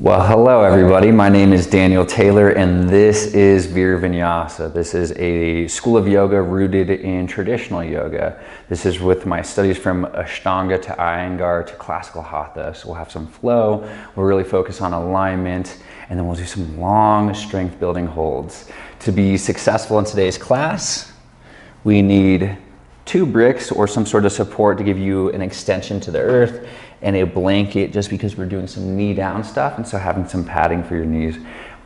Well, hello everybody. My name is Daniel Taylor and this is ViraVinyasa. This is a school of yoga rooted in traditional yoga. This is with my studies from Ashtanga to Iyengar to Classical Hatha. So we'll have some flow, we'll really focus on alignment, and then we'll do some long strength building holds. To be successful in today's class, we need 2 bricks or some sort of support to give you an extension to the earth, and a blanket just because we're doing some knee down stuff, and so having some padding for your knees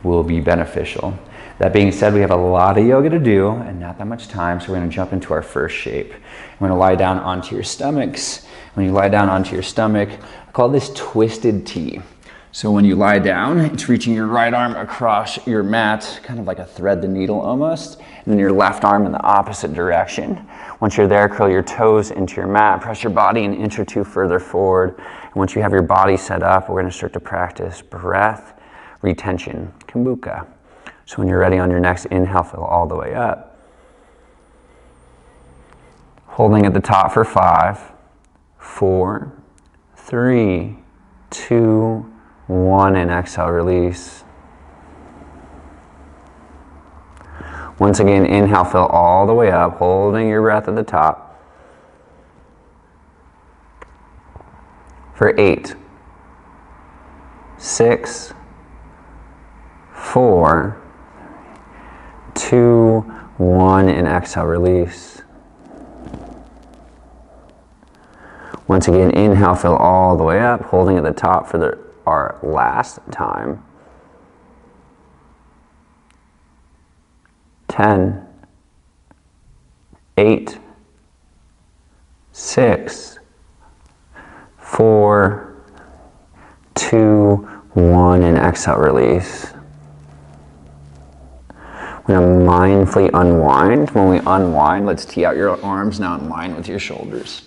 will be beneficial. That being said, we have a lot of yoga to do and not that much time, so we're going to jump into our first shape. We're going to lie down onto your stomachs. When you lie down onto your stomach, I call this twisted T. So when you lie down, it's reaching your right arm across your mat, kind of like a thread the needle almost, and then your left arm in the opposite direction. Once you're there, curl your toes into your mat, press your body an inch or 2 further forward. And once you have your body set up, we're going to start to practice breath retention, Kambuka. So when you're ready on your next inhale, fill all the way up. Holding at the top for 5, 4, 3, 2, 1, and exhale, release. Once again, inhale, fill all the way up, holding your breath at the top. For 8, 6, 4, 2, 1, and exhale, release. Once again, inhale, fill all the way up, holding at the top for our last time. 10, 8, 6, 4, 2, 1, and exhale, release. We're going to mindfully unwind. When we unwind, let's tee out your arms now in line with your shoulders.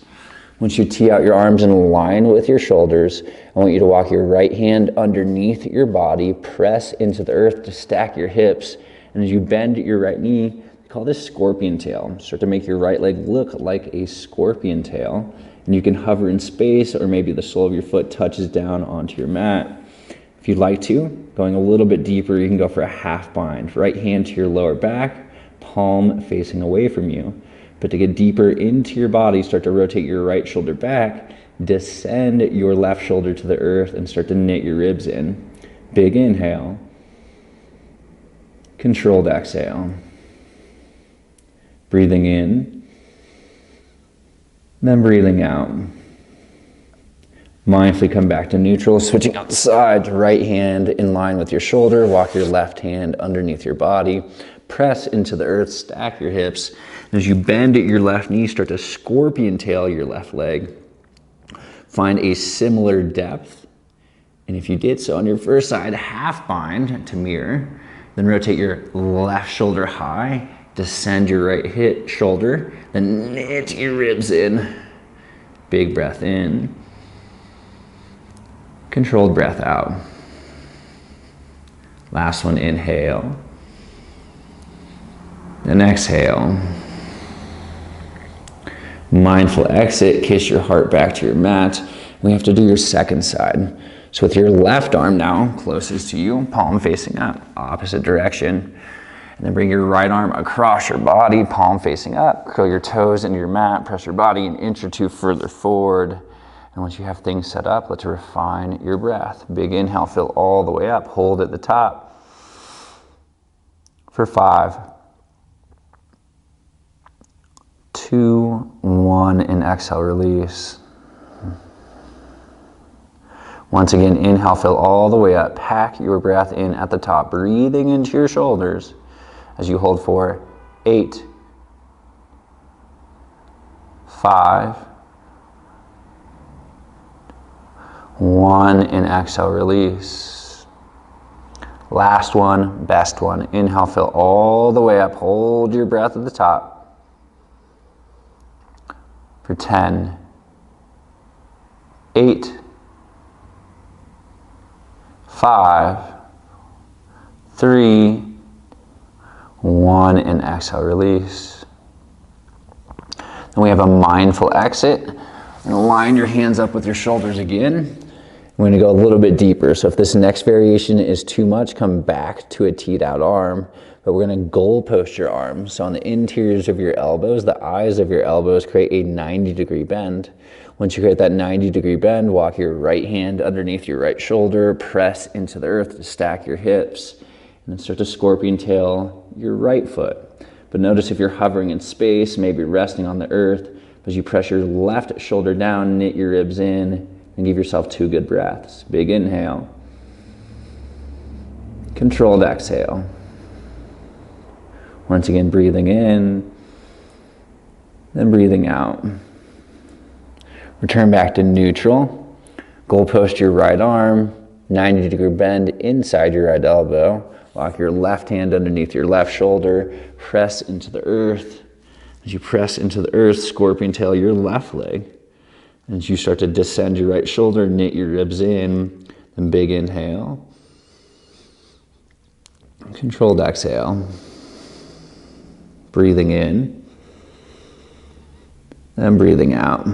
Once you tee out your arms in line with your shoulders, I want you to walk your right hand underneath your body, press into the earth to stack your hips, and as you bend your right knee, call this scorpion tail. Start to make your right leg look like a scorpion tail, and you can hover in space, or maybe the sole of your foot touches down onto your mat. If you'd like to, going a little bit deeper, you can go for a half bind. Right hand to your lower back, palm facing away from you. But to get deeper into your body, start to rotate your right shoulder back, descend your left shoulder to the earth, and start to knit your ribs in. Big inhale. Controlled exhale. Breathing in, then breathing out. Mindfully come back to neutral, switching out the side to right hand in line with your shoulder. Walk your left hand underneath your body. Press into the earth, stack your hips. As you bend at your left knee, start to scorpion tail your left leg. Find a similar depth. And if you did so on your first side, half bind to mirror. Then rotate your left shoulder high. Descend your right hip shoulder. Then knit your ribs in. Big breath in. Controlled breath out. Last one, inhale. Then exhale. Mindful exit, kiss your heart back to your mat. We have to do your second side. So with your left arm now closest to you, palm facing up, opposite direction. And then bring your right arm across your body, palm facing up. Curl your toes into your mat, press your body an inch or 2 further forward. And once you have things set up, let's refine your breath. Big inhale, fill all the way up, hold at the top. For 5, 2, 1, and exhale, release. Once again, inhale, fill all the way up. Pack your breath in at the top, breathing into your shoulders as you hold for 8, 5, 1, and exhale, release. Last one, best one. Inhale, fill all the way up. Hold your breath at the top. For 10, 8, 5, 3, 1, and exhale, release. Then we have a mindful exit. And line your hands up with your shoulders again. We're going to go a little bit deeper. So if this next variation is too much, come back to a teed out arm. But we're going to goal post your arms. So on the interiors of your elbows, the eyes of your elbows create a 90-degree bend. Once you create that 90-degree bend, walk your right hand underneath your right shoulder, press into the earth to stack your hips, and then start to scorpion tail your right foot. But notice if you're hovering in space, maybe resting on the earth, as you press your left shoulder down, knit your ribs in, and give yourself 2 good breaths. Big inhale. Controlled exhale. Once again, breathing in, then breathing out. Return back to neutral. Goal post your right arm, 90-degree bend inside your right elbow. Walk your left hand underneath your left shoulder. Press into the earth. As you press into the earth, scorpion tail your left leg. As you start to descend your right shoulder, knit your ribs in. Then big inhale. Controlled exhale. Breathing in. Then breathing out.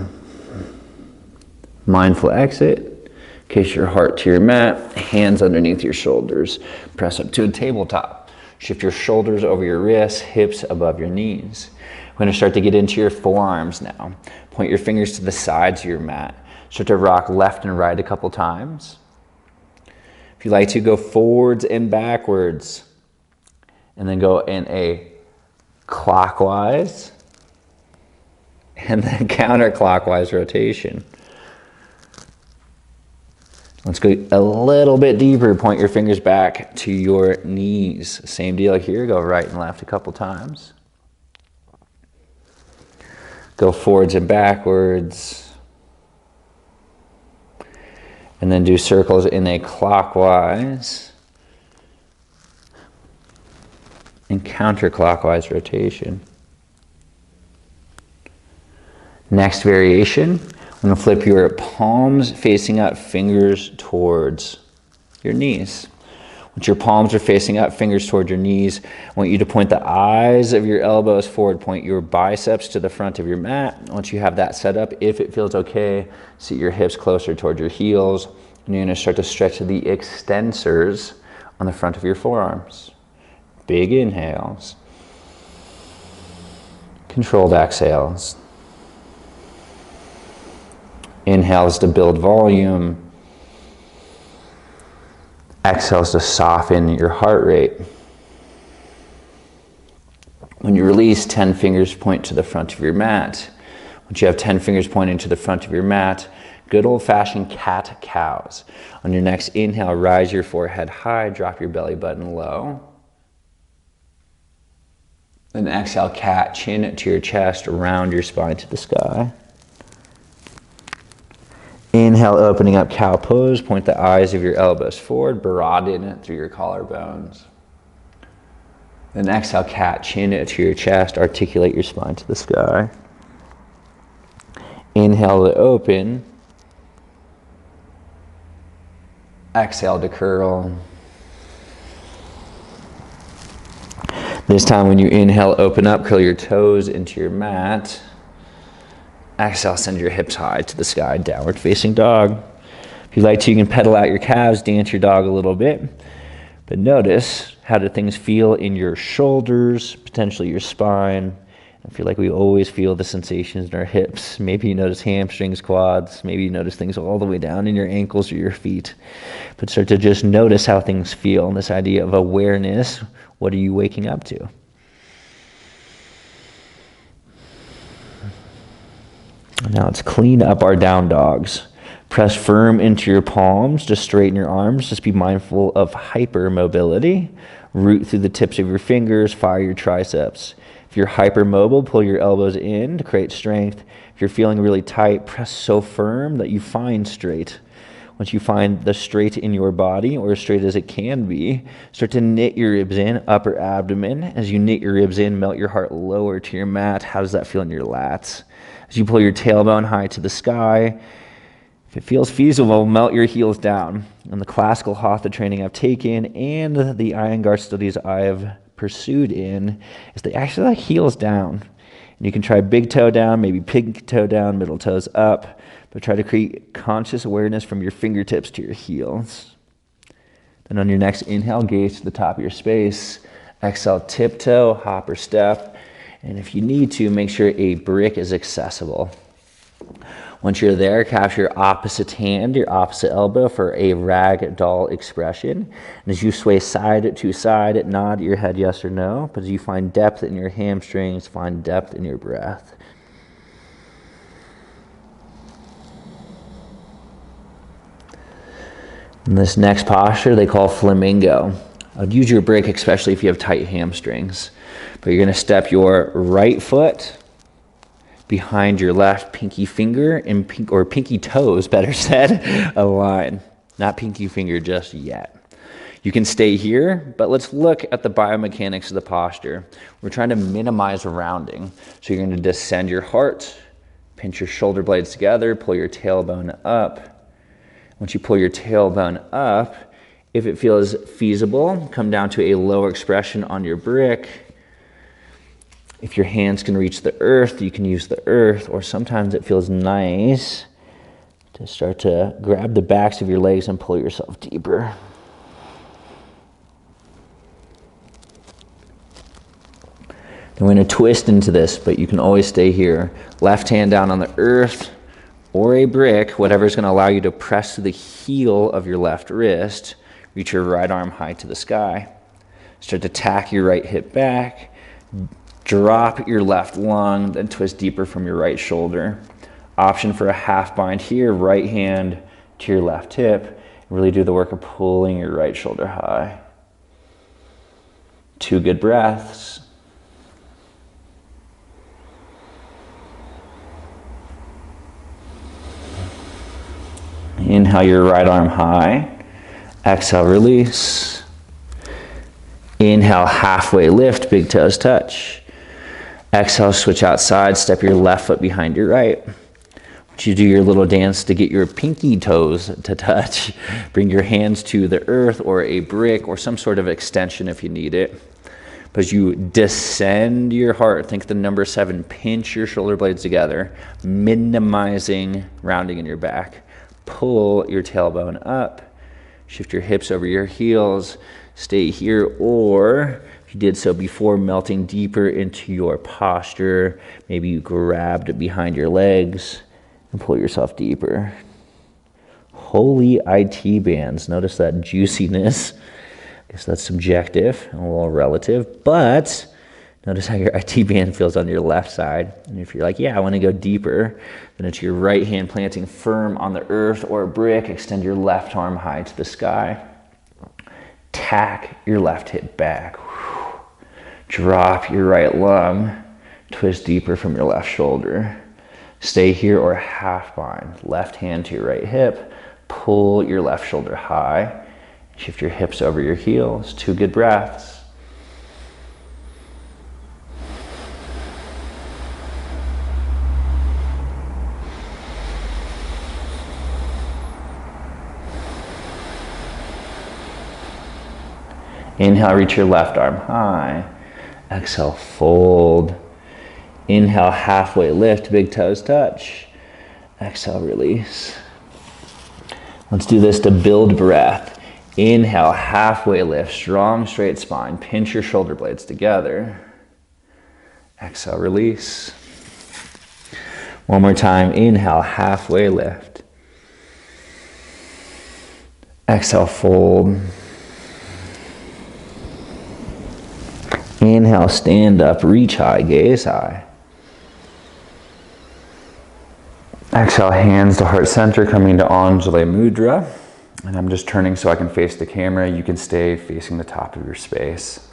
Mindful exit. Case your heart to your mat, hands underneath your shoulders. Press up to a tabletop. Shift your shoulders over your wrists, hips above your knees. We're going to start to get into your forearms now. Point your fingers to the sides of your mat. Start to rock left and right a couple times. If you like to, go forwards and backwards. And then go in a clockwise and then counterclockwise rotation. Let's go a little bit deeper. Point your fingers back to your knees. Same deal here. Go right and left a couple times. Go forwards and backwards. And then do circles in a clockwise and counterclockwise rotation. Next variation. I'm going to flip your palms facing up, fingers towards your knees. Once your palms are facing up, fingers toward your knees, I want you to point the eyes of your elbows forward. Point your biceps to the front of your mat. Once you have that set up, if it feels okay, sit your hips closer toward your heels. And you're going to start to stretch the extensors on the front of your forearms. Big inhales. Controlled exhales. Inhales to build volume. Exhales to soften your heart rate. When you release, 10 fingers point to the front of your mat. Once you have 10 fingers pointing to the front of your mat, good old-fashioned cat-cows. On your next inhale, rise your forehead high, drop your belly button low. Then exhale, cat, chin to your chest, round your spine to the sky. Inhale, opening up cow pose. Point the eyes of your elbows forward, broaden through your collarbones. Then exhale, cat, chin to your chest, articulate your spine to the sky. Inhale to open. Exhale to curl. This time when you inhale, open up, curl your toes into your mat. Exhale, send your hips high to the sky, downward facing dog. If you'd like to, you can pedal out your calves, dance your dog a little bit. But notice, how do things feel in your shoulders, potentially your spine? I feel like we always feel the sensations in our hips. Maybe you notice hamstrings, quads. Maybe you notice things all the way down in your ankles or your feet. But start to just notice how things feel. And this idea of awareness, what are you waking up to? Now let's clean up our down dogs. Press firm into your palms, just straighten your arms. Just be mindful of hypermobility. Root through the tips of your fingers, fire your triceps. If you're hypermobile, pull your elbows in to create strength. If you're feeling really tight, press so firm that you find straight. Once you find the straight in your body, or as straight as it can be, start to knit your ribs in, upper abdomen. As you knit your ribs in, melt your heart lower to your mat. How does that feel in your lats? As you pull your tailbone high to the sky, if it feels feasible, melt your heels down. And the classical hatha training I've taken and the Iyengar studies I've pursued in is they actually like heels down. And you can try big toe down, maybe pinky toe down, middle toes up, but try to create conscious awareness from your fingertips to your heels. Then on your next inhale, gaze to the top of your space. Exhale, tiptoe, hop or step. And if you need to, make sure a brick is accessible. Once you're there, capture your opposite hand, your opposite elbow for a ragdoll expression. And as you sway side to side, nod your head yes or no. But as you find depth in your hamstrings, find depth in your breath. In this next posture, they call flamingo. I'd use your brick, especially if you have tight hamstrings. But you're going to step your right foot behind your left pinky finger and pinky toes, better said, align. Not pinky finger just yet. You can stay here, but let's look at the biomechanics of the posture. We're trying to minimize rounding. So you're going to descend your heart, pinch your shoulder blades together, pull your tailbone up. Once you pull your tailbone up, if it feels feasible, come down to a lower expression on your brick. If your hands can reach the earth, you can use the earth, or sometimes it feels nice to start to grab the backs of your legs and pull yourself deeper. Then we're going to twist into this, but you can always stay here. Left hand down on the earth or a brick, whatever is going to allow you to press to the heel of your left wrist. Reach your right arm high to the sky. Start to tack your right hip back. Drop your left lung, then twist deeper from your right shoulder. Option for a half bind here, right hand to your left hip. Really do the work of pulling your right shoulder high. 2 good breaths. Inhale your right arm high. Exhale, release. Inhale, halfway lift, big toes touch. Exhale, switch outside, step your left foot behind your right. Once you do your little dance to get your pinky toes to touch, bring your hands to the earth or a brick or some sort of extension if you need it. But as you descend your heart, think the number 7, pinch your shoulder blades together, minimizing rounding in your back. Pull your tailbone up, shift your hips over your heels, stay here, or if you did so before, melting deeper into your posture. Maybe you grabbed behind your legs and pull yourself deeper. Holy IT bands. Notice that juiciness. I guess that's subjective and a little relative, but notice how your IT band feels on your left side. And if you're like, yeah, I want to go deeper, then it's your right hand planting firm on the earth or a brick. Extend your left arm high to the sky. Tack your left hip back. Drop your right lung. Twist deeper from your left shoulder. Stay here or half bind. Left hand to your right hip. Pull your left shoulder high. Shift your hips over your heels. 2 good breaths. Inhale, reach your left arm high. Exhale, fold. Inhale, halfway lift, big toes touch. Exhale, release. Let's do this to build breath. Inhale, halfway lift, strong straight spine. Pinch your shoulder blades together. Exhale, release. One more time. Inhale, halfway lift. Exhale, fold. Inhale, stand up, reach high, gaze high. Exhale, hands to heart center, coming to Anjali Mudra. And I'm just turning so I can face the camera. You can stay facing the top of your space.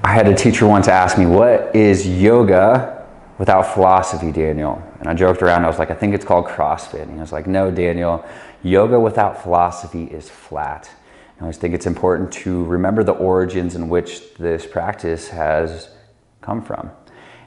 I had a teacher once ask me, what is yoga without philosophy, Daniel? And I joked around, I was like, I think it's called CrossFit. And he was like, no, Daniel, yoga without philosophy is flat. I always think it's important to remember the origins in which this practice has come from.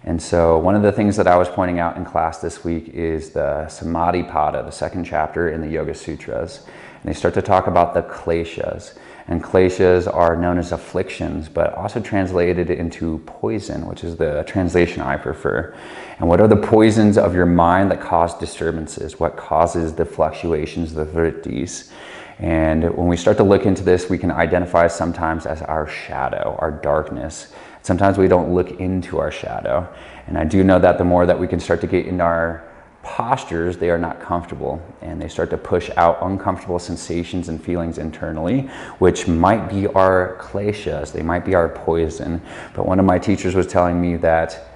And so one of the things that I was pointing out in class this week is the Samadhi Pada, the second chapter in the Yoga Sutras. And they start to talk about the kleshas. And kleshas are known as afflictions, but also translated into poison, which is the translation I prefer. And what are the poisons of your mind that cause disturbances? What causes the fluctuations, the vrittis? And when we start to look into this, we can identify sometimes as our shadow, our darkness. Sometimes we don't look into our shadow. And I do know that the more that we can start to get into our postures, they are not comfortable, and they start to push out uncomfortable sensations and feelings internally, which might be our kleshas, they might be our poison. But one of my teachers was telling me that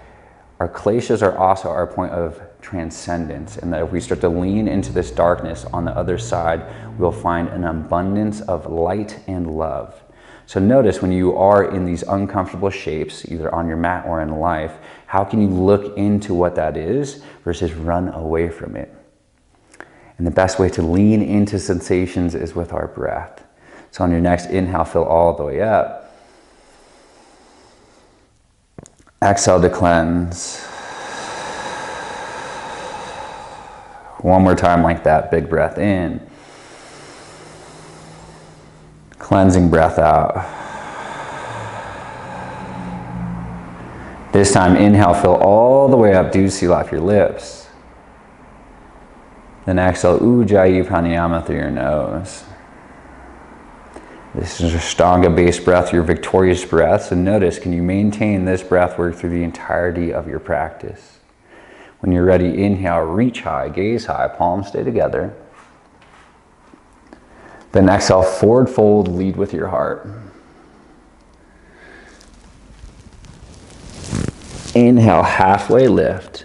our kleshas are also our point of transcendence, and that if we start to lean into this darkness on the other side, we'll find an abundance of light and love. So notice when you are in these uncomfortable shapes, either on your mat or in life, how can you look into what that is versus run away from it? And the best way to lean into sensations is with our breath. So on your next inhale, fill all the way up. Exhale to cleanse. One more time like that, big breath in. Cleansing breath out. This time, inhale, fill all the way up, do seal off your lips. Then exhale, Ujjayi Pranayama through your nose. This is Ashtanga-based breath, your victorious breath. So notice, can you maintain this breath work through the entirety of your practice? When you're ready, inhale, reach high, gaze high, palms stay together. Then exhale, forward fold, lead with your heart. Inhale, halfway lift.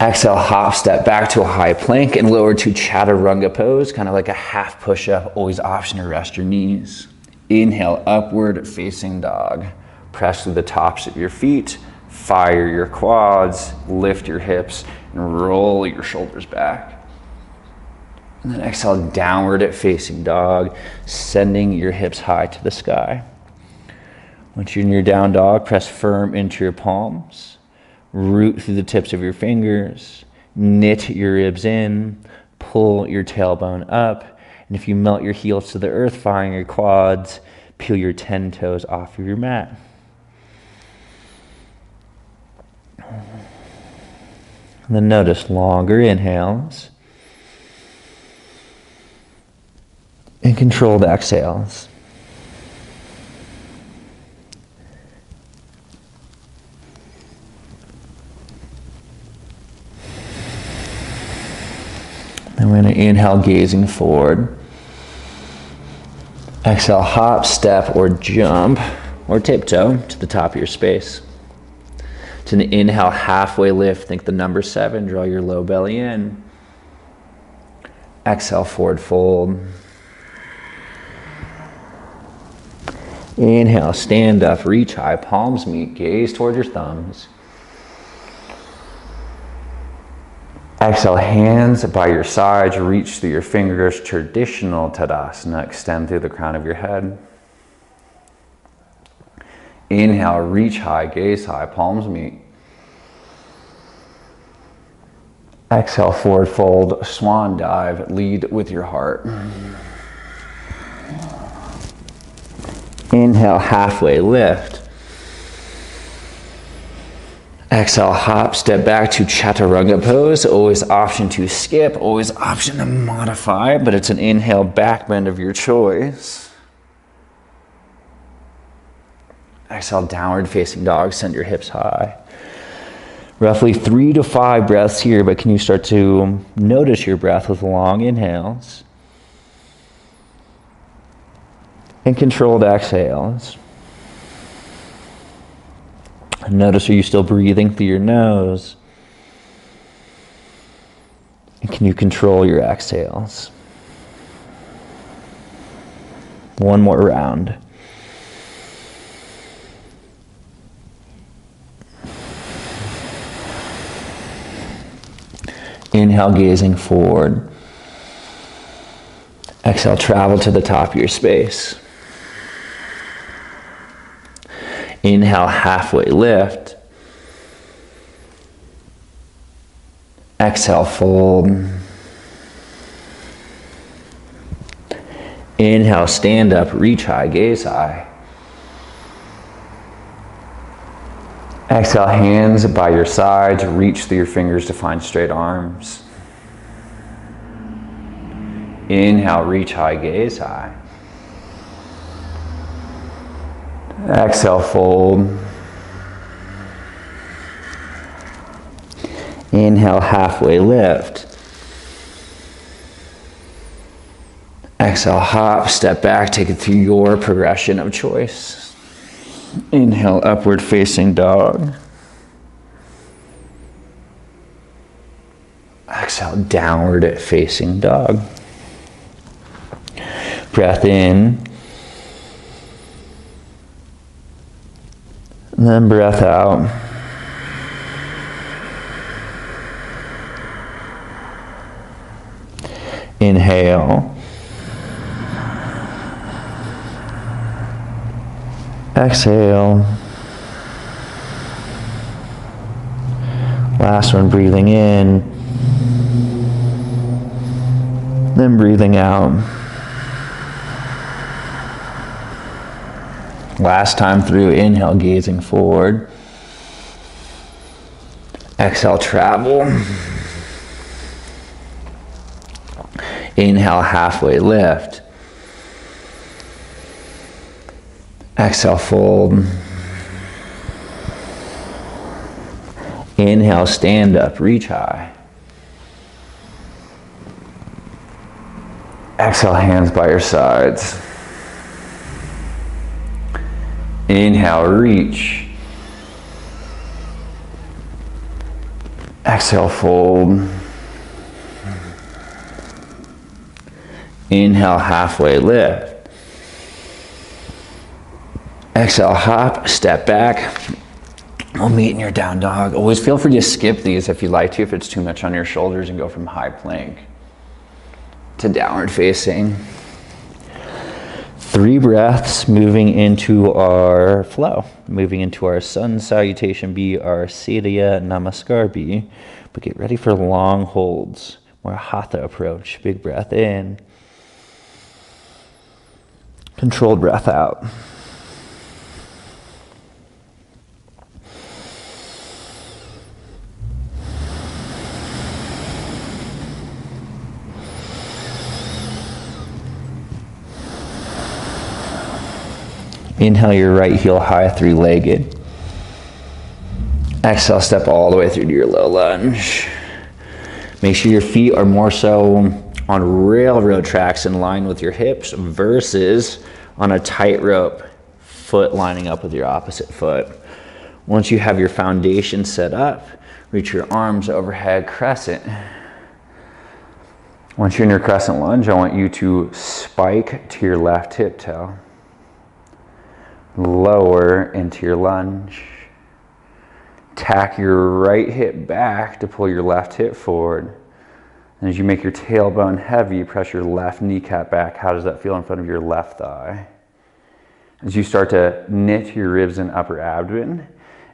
Exhale, hop, step back to a high plank and lower to chaturanga pose, kind of like a half push-up. Always option to rest your knees. Inhale, upward facing dog. Press through the tops of your feet, fire your quads, lift your hips, and roll your shoulders back. And then exhale, downward at facing dog, sending your hips high to the sky. Once you're in your down dog, press firm into your palms, root through the tips of your fingers, knit your ribs in, pull your tailbone up, and if you melt your heels to the earth, firing your quads, peel your 10 toes off of your mat. And then notice longer inhales and controlled exhales. Then we're going to inhale, gazing forward. Exhale, hop, step, or jump, or tiptoe to the top of your space. To an inhale, halfway lift, think the number 7, draw your low belly in. Exhale, forward fold. Inhale, stand up, reach high, palms meet, gaze toward your thumbs. Exhale, hands by your sides, reach through your fingers, traditional Tadasana, extend through the crown of your head. Inhale, reach high, gaze high, palms meet. Exhale, forward fold, swan dive, lead with your heart. Inhale, halfway lift. Exhale, hop, step back to chaturanga pose. Always option to skip, always option to modify, but it's an inhale back bend of your choice. Exhale, downward facing dog, send your hips high. Roughly 3 to 5 breaths here, but can you start to notice your breath with long inhales and controlled exhales? Notice, are you still breathing through your nose? And can you control your exhales? One more round. Inhale, gazing forward. Exhale, travel to the top of your space. Inhale, halfway lift. Exhale, fold. Inhale, stand up, reach high, gaze high. Exhale, hands by your sides, reach through your fingers to find straight arms. Inhale, reach high, gaze high. Exhale, fold. Inhale, halfway lift. Exhale, hop, step back, take it through your progression of choice. Inhale, upward facing dog. Exhale, downward facing dog. Breath in. And then breath out. Inhale. Exhale. Last one, breathing in. Then breathing out. Last time through, inhale, gazing forward. Exhale, travel. Inhale, halfway lift. Exhale, fold. Inhale, stand up, reach high. Exhale, hands by your sides. Inhale, reach. Exhale, fold. Inhale, halfway lift. Exhale, hop, step back. We'll meet in your down dog. Always feel free to skip these if you'd like to, if it's too much on your shoulders, and go from high plank to downward facing. 3 breaths, moving into our flow, moving into our sun salutation B, our Surya Namaskar B. But get ready for long holds, more Hatha approach. Big breath in, controlled breath out. Inhale your right heel high, 3-legged. Exhale, step all the way through to your low lunge. Make sure your feet are more so on railroad tracks in line with your hips versus on a tightrope, foot lining up with your opposite foot. Once you have your foundation set up, reach your arms overhead, crescent. Once you're in your crescent lunge, I want you to spike to your left hip toe. Lower into your lunge. Tack your right hip back to pull your left hip forward. And as you make your tailbone heavy, press your left kneecap back. How does that feel in front of your left thigh? As you start to knit your ribs and upper abdomen,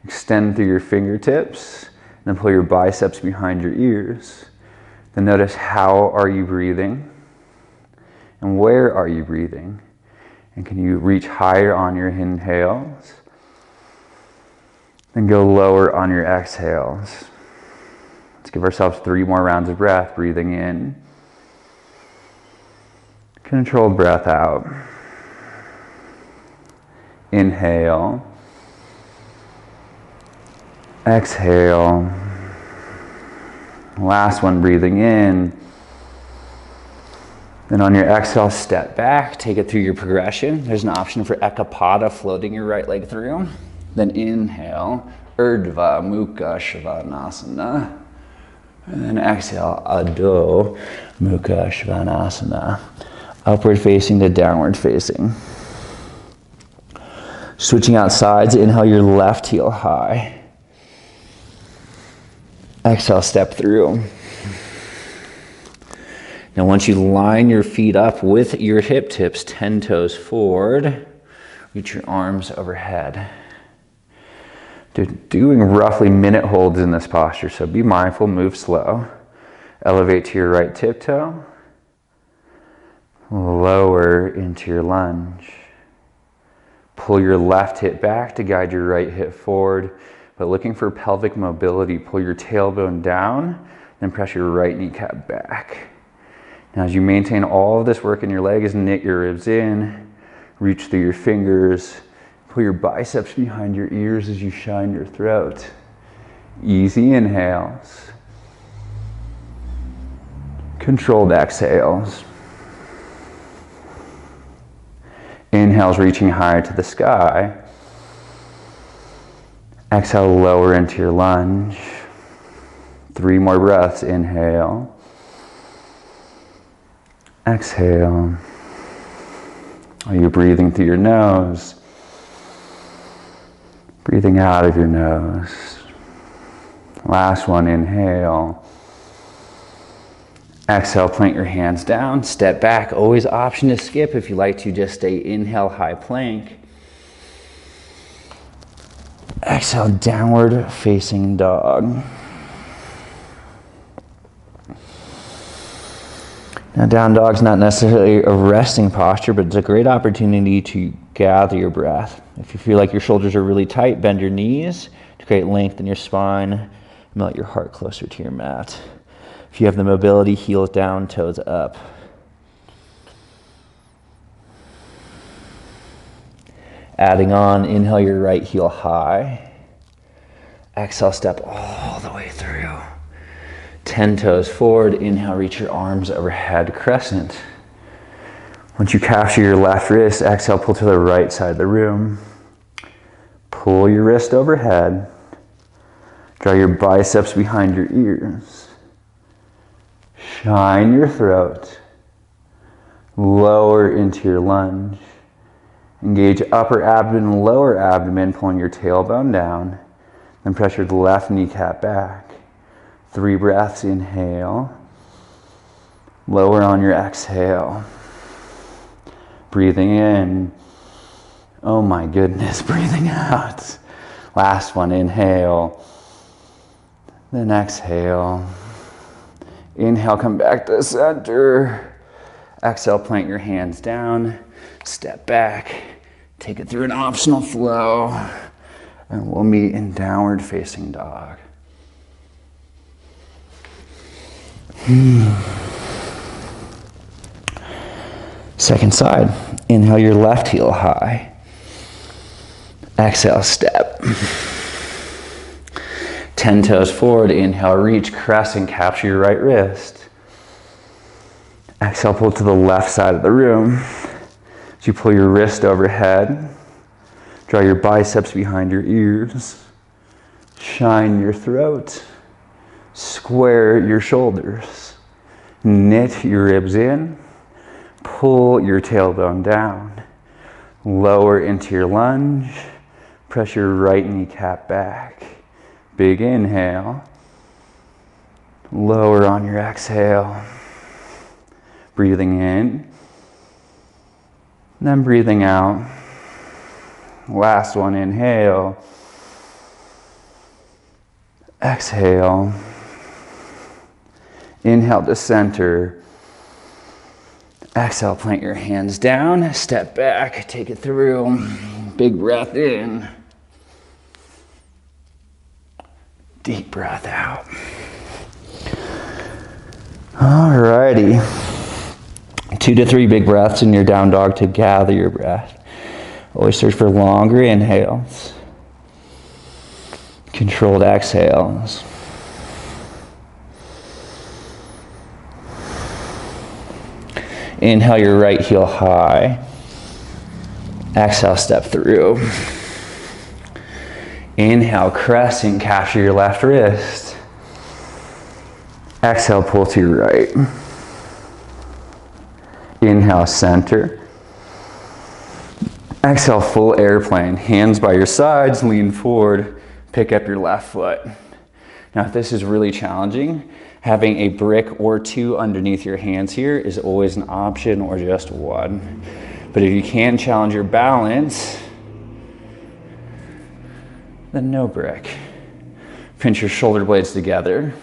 extend through your fingertips, and then pull your biceps behind your ears. Then notice, how are you breathing? And where are you breathing? And can you reach higher on your inhales? Then go lower on your exhales. Let's give ourselves 3 more rounds of breath. Breathing in. Controlled breath out. Inhale. Exhale. Last one, breathing in. Then on your exhale, step back, take it through your progression. There's an option for Ekapada, floating your right leg through. Then inhale, Urdhva Mukha Svanasana. And then exhale, Adho Mukha Svanasana. Upward facing to downward facing. Switching out sides, inhale your left heel high. Exhale, step through. Now once you line your feet up with your hip tips, 10 toes forward, reach your arms overhead. Doing roughly minute holds in this posture, so be mindful, move slow. Elevate to your right tiptoe. Lower into your lunge. Pull your left hip back to guide your right hip forward, but looking for pelvic mobility, pull your tailbone down, then press your right kneecap back. Now as you maintain all of this work in your legs, knit your ribs in, reach through your fingers, pull your biceps behind your ears as you shine your throat. Easy inhales. Controlled exhales. Inhales reaching higher to the sky. Exhale, lower into your lunge. 3 more breaths, inhale. Exhale. Are you breathing through your nose? Breathing out of your nose. Last one, inhale. Exhale, plant your hands down, step back. Always option to skip if you like to just stay inhale, high plank. Exhale, downward facing dog. Now down dog's not necessarily a resting posture, but it's a great opportunity to gather your breath. If you feel like your shoulders are really tight, bend your knees to create length in your spine. Melt your heart closer to your mat. If you have the mobility, heels down, toes up. Adding on, inhale your right heel high. Exhale, step all the way through. 10 toes forward, inhale, reach your arms overhead, crescent. Once you capture your left wrist, exhale, pull to the right side of the room. Pull your wrist overhead. Draw your biceps behind your ears. Shine your throat. Lower into your lunge. Engage upper abdomen, lower abdomen, pulling your tailbone down. Then pressure the left kneecap back. 3 breaths, inhale. Lower on your exhale. Breathing in. Oh my goodness, breathing out. Last one, inhale. Then exhale. Inhale, come back to center. Exhale, plant your hands down. Step back. Take it through an optional flow. And we'll meet in downward facing dog. Second side. Inhale your left heel high. Exhale, step. 10 toes forward. Inhale, reach, crescent, capture your right wrist. Exhale, pull to the left side of the room. As you pull your wrist overhead, draw your biceps behind your ears. Shine your throat. Square your shoulders. Knit your ribs in. Pull your tailbone down. Lower into your lunge. Press your right kneecap back. Big inhale. Lower on your exhale. Breathing in. Then breathing out. Last one, inhale. Exhale. Inhale to center. Exhale, plant your hands down. Step back, take it through. Big breath in. Deep breath out. Alrighty. 2 to 3 big breaths in your down dog to gather your breath. Always search for longer inhales. Controlled exhales. Inhale your right heel high. Exhale, step through. Inhale, crescent, capture your left wrist. Exhale, pull to your right. Inhale, center. Exhale, full airplane. Hands by your sides, lean forward, pick up your left foot. Now, if this is really challenging, having a brick or 2 underneath your hands here is always an option, or just 1. But if you can challenge your balance, then no brick. Pinch your shoulder blades together.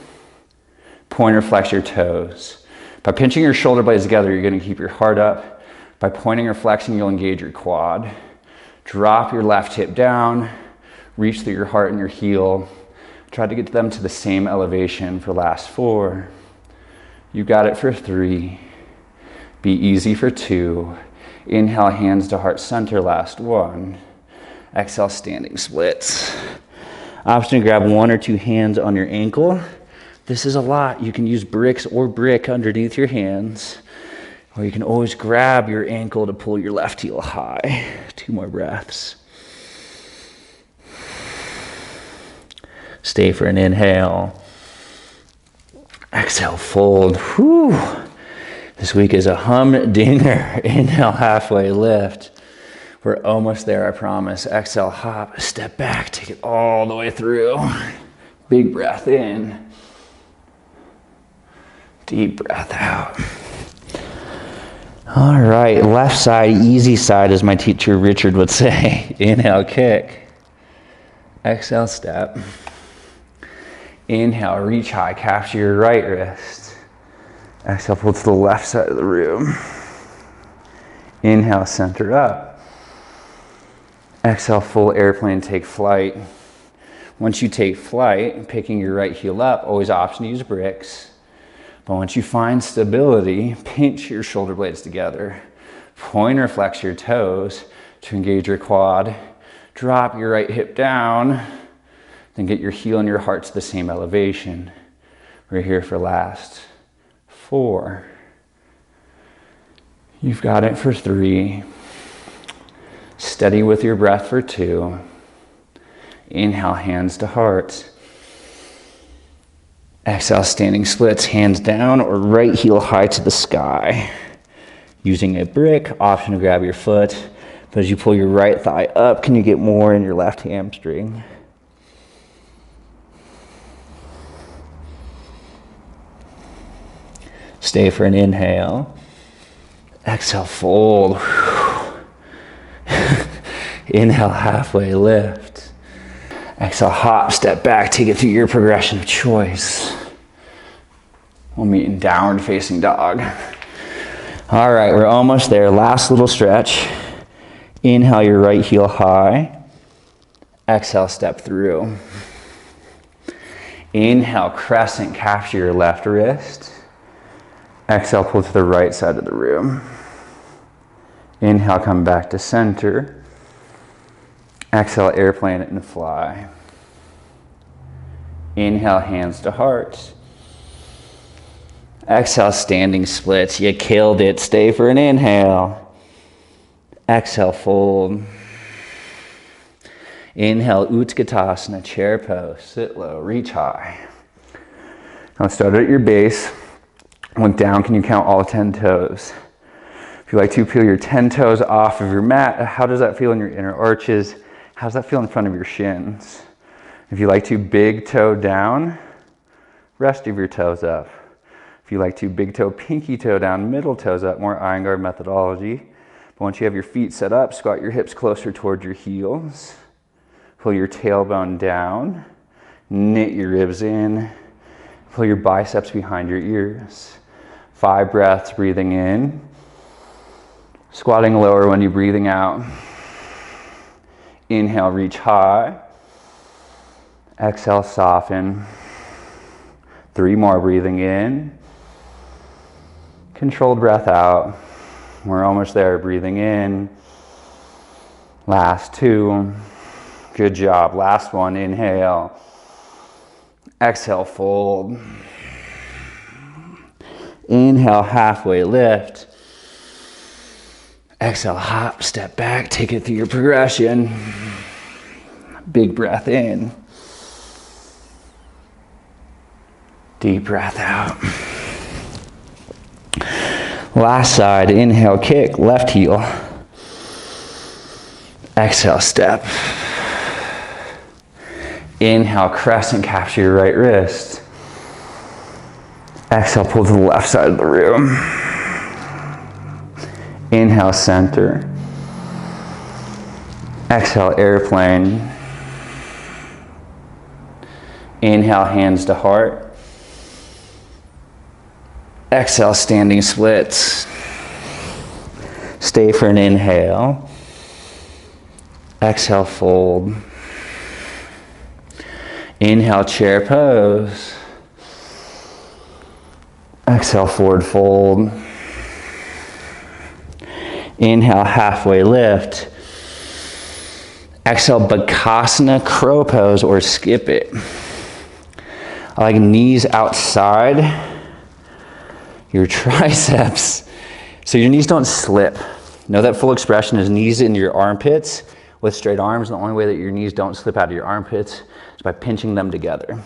Point or flex your toes. By pinching your shoulder blades together, you're going to keep your heart up. By pointing or flexing, you'll engage your quad. Drop your left hip down. Reach through your heart and your heel. Try to get them to the same elevation for last 4. You got it for 3. Be easy for 2. Inhale, hands to heart center, last 1. Exhale, standing splits. Option to grab 1 or 2 hands on your ankle. This is a lot. You can use bricks or brick underneath your hands, or you can always grab your ankle to pull your left heel high. 2 more breaths. Stay for an inhale. Exhale, fold. Whew. This week is a humdinger. Inhale, halfway lift. We're almost there, I promise. Exhale, hop, step back, take it all the way through. Big breath in. Deep breath out. All right, left side, easy side, as my teacher Richard would say. Inhale, kick. Exhale, step. Inhale, reach high, capture your right wrist. Exhale, pull to the left side of the room. Inhale, center up. Exhale, full airplane, take flight. Once you take flight, picking your right heel up, always option to use bricks. But once you find stability, pinch your shoulder blades together. Point or flex your toes to engage your quad. Drop your right hip down. Then get your heel and your heart to the same elevation. We're here for last 4. You've got it for 3. Steady with your breath for 2. Inhale, hands to heart. Exhale, standing splits, hands down or right heel high to the sky. Using a brick, option to grab your foot, But as you pull your right thigh up, can you get more in your left hamstring? Stay for an inhale. Exhale, fold. Inhale, halfway lift. Exhale, hop, step back, take it through your progression of choice. We'll meet in downward facing dog. All right, we're almost there. Last little stretch. Inhale your right heel high. Exhale, step through. Inhale, crescent, capture your left wrist. Exhale, pull to the right side of the room. Inhale, come back to center. Exhale, airplane it and fly. Inhale, hands to heart. Exhale, standing splits. You killed it. Stay for an inhale. Exhale, fold. Inhale, Utkatasana, chair pose. Sit low, reach high. Now start at your base. Look down, can you count all 10 toes? If you like to peel your 10 toes off of your mat, how does that feel in your inner arches? How does that feel in front of your shins? If you like to big toe down, rest of your toes up. If you like to big toe, pinky toe down, middle toes up, more Iyengar methodology. But once you have your feet set up, squat your hips closer toward your heels. Pull your tailbone down, knit your ribs in, pull your biceps behind your ears. 5 breaths, breathing in. Squatting lower when you're breathing out. Inhale, reach high. Exhale, soften. 3 more, breathing in. Controlled breath out. We're almost there, breathing in. Last 2. Good job. Last one, inhale. Exhale, fold. Inhale, halfway lift. Exhale, hop, step back, take it through your progression. Big breath in. Deep breath out. Last side, inhale, kick, left heel. Exhale, step. Inhale, crescent, capture your right wrist. Exhale, pull to the left side of the room. Inhale, center. Exhale, airplane. Inhale, hands to heart. Exhale, standing splits. Stay for an inhale. Exhale, fold. Inhale, chair pose. Exhale, forward fold. Inhale, halfway lift. Exhale, Bakasana, crow pose, or skip it. I like knees outside your triceps. So your knees don't slip. Know that full expression is knees into your armpits with straight arms. The only way that your knees don't slip out of your armpits is by pinching them together.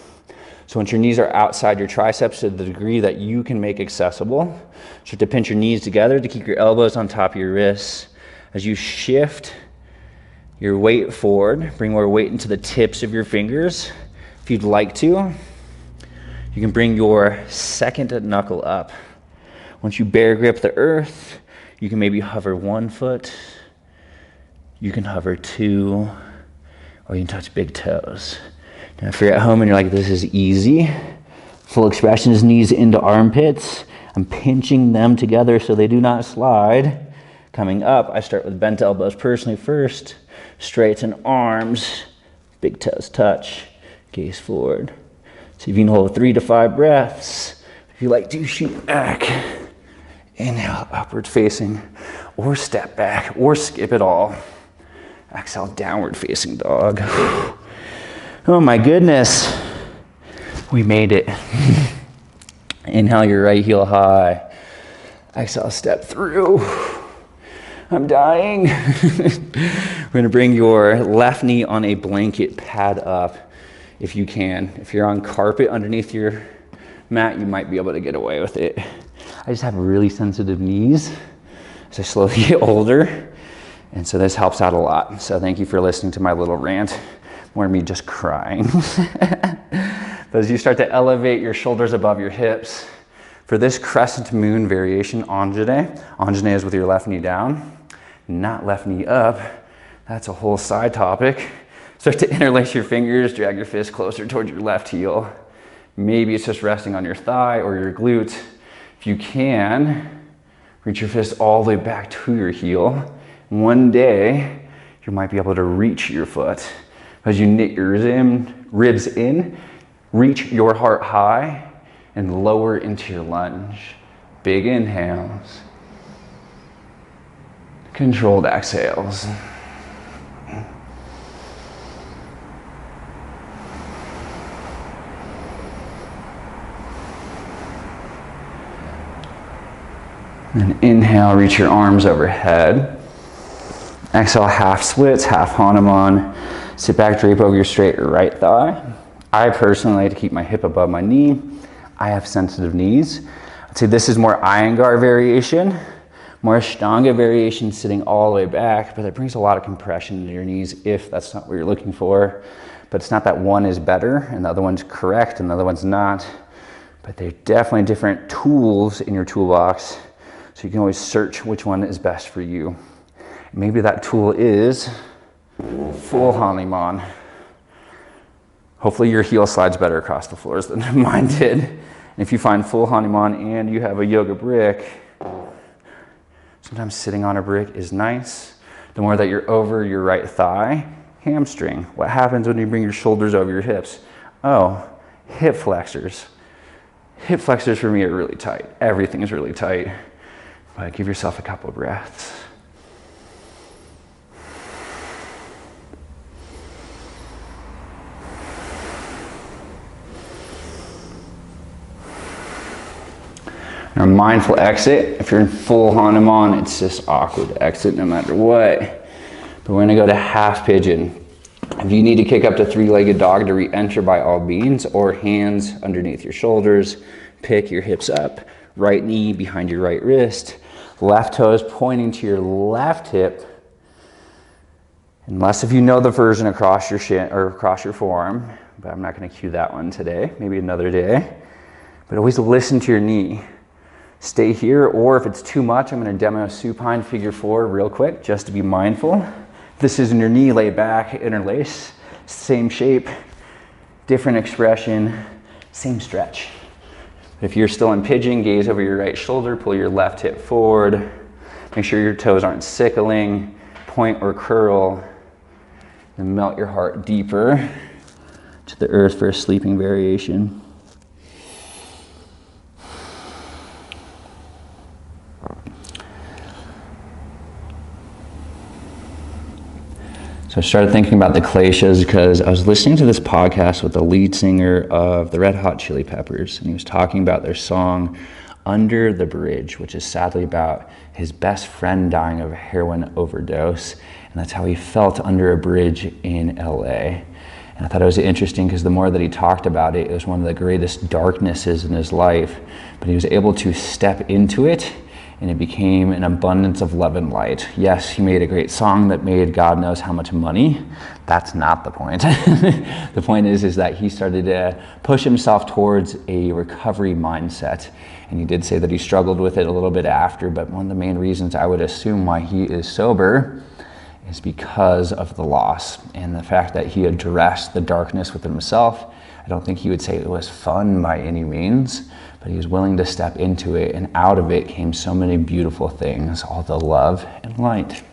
So once your knees are outside your triceps to the degree that you can make accessible, start to pinch your knees together to keep your elbows on top of your wrists. As you shift your weight forward, bring more weight into the tips of your fingers. If you'd like to, you can bring your second knuckle up. Once you bear grip the earth, you can maybe hover 1 foot, you can hover 2, or you can touch big toes. Now if you're at home and you're like, this is easy, full expression is knees into armpits. I'm pinching them together so they do not slide. Coming up, I start with bent elbows personally first, straighten arms, big toes touch, gaze forward. See if you can hold 3 to 5 breaths. If you like to shoot back, inhale, upward facing, or step back, or skip it all. Exhale, downward facing dog. Oh my goodness, we made it. Inhale your right heel high. Exhale, step through. I'm dying. We're gonna bring your left knee on a blanket, pad up if you can. If you're on carpet underneath your mat, you might be able to get away with it. I just have really sensitive knees as I slowly get older. And so this helps out a lot. So thank you for listening to my little rant, more me just crying. But as you start to elevate your shoulders above your hips, for this crescent moon variation, Anjane is with your left knee down, not left knee up. That's a whole side topic. Start to interlace your fingers, drag your fist closer towards your left heel. Maybe it's just resting on your thigh or your glute. If you can, reach your fist all the way back to your heel. One day, you might be able to reach your foot. As you knit your ribs in, reach your heart high and lower into your lunge. Big inhales. Controlled exhales. And inhale, reach your arms overhead. Exhale, half splits, half Hanuman. Sit back, drape over your straight right thigh. I personally like to keep my hip above my knee. I have sensitive knees. I'd say this is more Iyengar variation, more Ashtanga variation, sitting all the way back, but it brings a lot of compression into your knees if that's not what you're looking for. But it's not that one is better and the other one's correct and the other one's not. But they're definitely different tools in your toolbox, so you can always search which one is best for you. Maybe that tool is full Hanuman. Hopefully your heel slides better across the floors than mine did. And if you find full Hanuman and you have a yoga brick, sometimes sitting on a brick is nice. The more that you're over your right thigh, hamstring. What happens when you bring your shoulders over your hips? Oh, hip flexors. Hip flexors for me are really tight. Everything is really tight. But give yourself a couple of breaths. A mindful exit. If you're in full Hanuman, it's just awkward to exit no matter what. But we're gonna go to half pigeon. If you need to kick up to three-legged dog to re-enter, by all means, or hands underneath your shoulders, pick your hips up, right knee behind your right wrist, left toes pointing to your left hip. Unless if you know the version across your shin or across your forearm, but I'm not gonna cue that one today, maybe another day. But always listen to your knee. Stay here, or if it's too much, I'm gonna demo supine figure 4 real quick, just to be mindful. If this isn't your knee, lay back, interlace, same shape, different expression, same stretch. If you're still in pigeon, gaze over your right shoulder, pull your left hip forward, make sure your toes aren't sickling, point or curl, and melt your heart deeper to the earth for a sleeping variation. So I started thinking about the kleshas because I was listening to this podcast with the lead singer of the Red Hot Chili Peppers, and he was talking about their song Under the Bridge, which is sadly about his best friend dying of a heroin overdose, and that's how he felt under a bridge in LA. And I thought it was interesting because the more that he talked about it, it was one of the greatest darknesses in his life, but he was able to step into it, and it became an abundance of love and light. Yes, he made a great song that made God knows how much money. That's not the point. The point is that he started to push himself towards a recovery mindset. And he did say that he struggled with it a little bit after, but one of the main reasons I would assume why he is sober is because of the loss and the fact that he addressed the darkness within himself. I don't think he would say it was fun by any means, but he was willing to step into it, and out of it came so many beautiful things, all the love and light.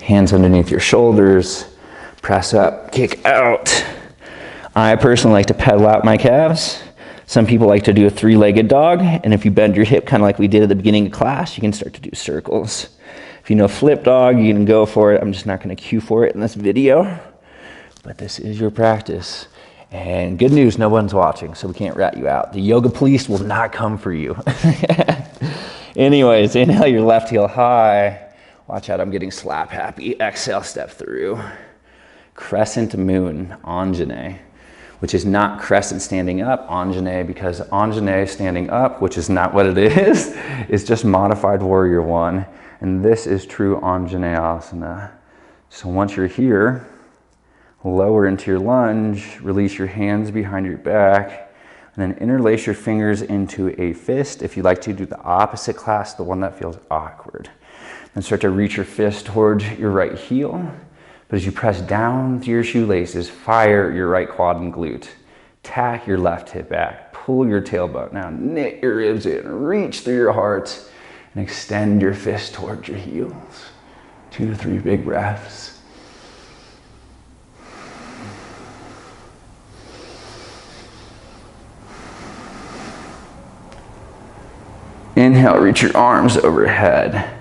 Hands underneath your shoulders, press up, kick out. I personally like to pedal out my calves. Some people like to do a three-legged dog, and if you bend your hip kind of like we did at the beginning of class, you can start to do circles. If you know flip dog, you can go for it. I'm just not going to cue for it in this video, but this is your practice. And good news, no one's watching, so we can't rat you out. The yoga police will not come for you. Anyways, inhale your left heel high. Watch out, I'm getting slap happy. Exhale, step through. Crescent moon, Anjane. which is not crescent standing up, Anjane, because Anjane standing up, which is not what it is just modified warrior one. And this is true Anjaneyasana. So once you're here, lower into your lunge, release your hands behind your back, and then interlace your fingers into a fist. If you like to do the opposite class, the one that feels awkward. And start to reach your fist towards your right heel. But as you press down through your shoelaces, fire your right quad and glute. Tack your left hip back. Pull your tailbone. Now knit your ribs in. Reach through your heart. And extend your fist towards your heels. 2 to 3 big breaths. Inhale, reach your arms overhead.